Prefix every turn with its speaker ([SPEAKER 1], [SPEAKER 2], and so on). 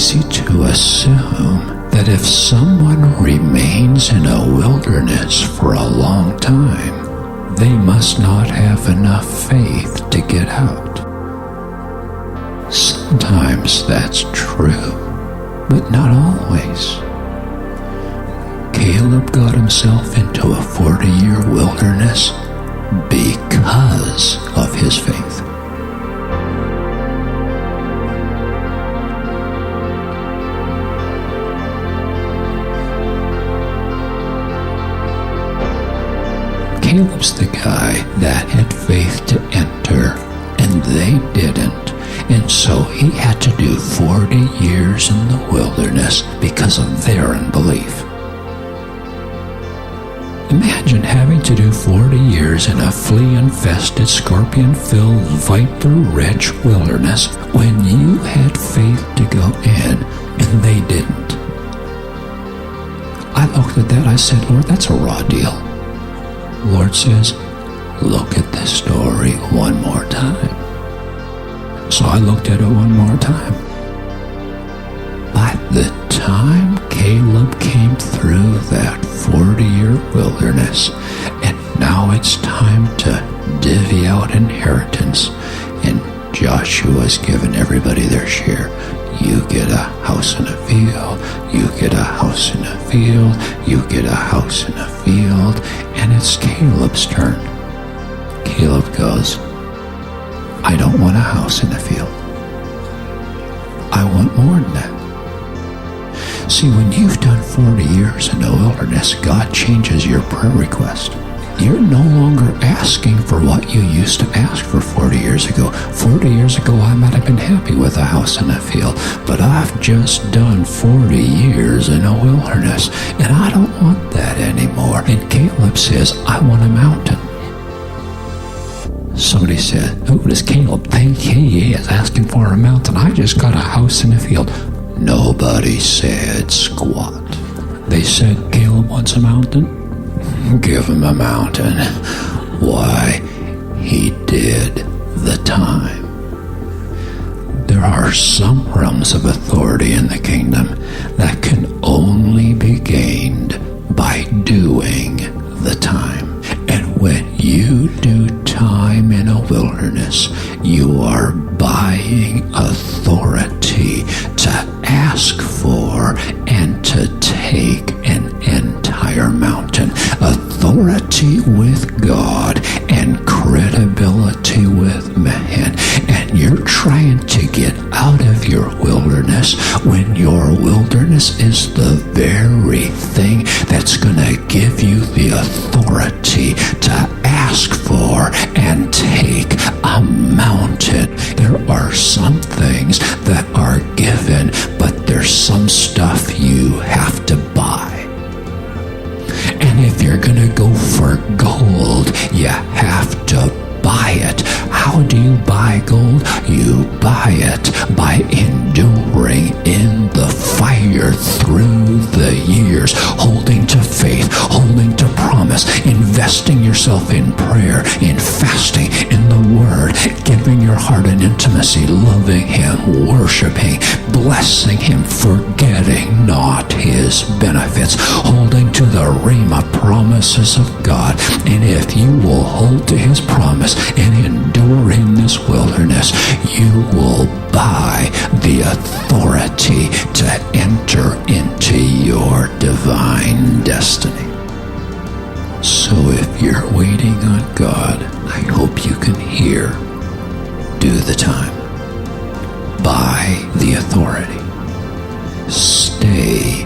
[SPEAKER 1] easy to assume that if someone remains in a wilderness for a long time, they must not have enough faith to get out. Sometimes that's true, but not always. Caleb got himself into a 40-year wilderness because of his faith. Caleb's the guy that had faith to enter, and they didn't, and so he had to do 40 years in the wilderness because of their unbelief. Imagine having to do 40 years in a flea-infested, scorpion-filled, viper-rich wilderness when you had faith to go in, and they didn't. I looked at that, I said, Lord, that's a raw deal. Lord says, look at this story one more time. So I looked at it one more time. By the time Caleb came through that 40-year wilderness, and now it's time to divvy out inheritance, and Joshua's given everybody their share. You get a house in a field, you get a house in a field, you get a house in a field, and it's Caleb's turn. Caleb goes, I don't want a house in a field. I want more than that. See, when you've done 40 years in the wilderness, God changes your prayer request. You're no longer asking for what you used to ask for 40 years ago. 40 years ago, I might have been happy with a house in a field, but I've just done 40 years in a wilderness, and I don't want that anymore. And Caleb says, I want a mountain. Somebody said, oh, does Caleb think he is asking for a mountain? I just got a house in a field. Nobody said squat. They said Caleb wants a mountain. Give him a mountain. Why, he did the time. There are some realms of authority in the kingdom that can only be gained by doing the time. And when you do time in a wilderness, you are buying authority to ask for and to take an entire mountain. Authority with God and credibility with man. And you're trying to get out of your wilderness when your wilderness is the very thing that's going to give you the authority to ask for and take a mountain. There are some things that are given, but there's some stuff you have to buy. And if you're going to go for gold, you have to buy it. How do you buy gold? You buy it by enduring in the fire through the years, holding to faith, holding to promise, investing yourself in prayer, in fasting, in the Word, giving your heart an intimacy, loving Him, worshiping, blessing Him, forgetting not His benefits, holding to the Rhema promises of God. And if you will hold to His promise and endure in this wilderness, you will buy the authority to enter into your divine destiny. So if you're waiting on God, I hope you can hear, do the time. Buy the authority. Stay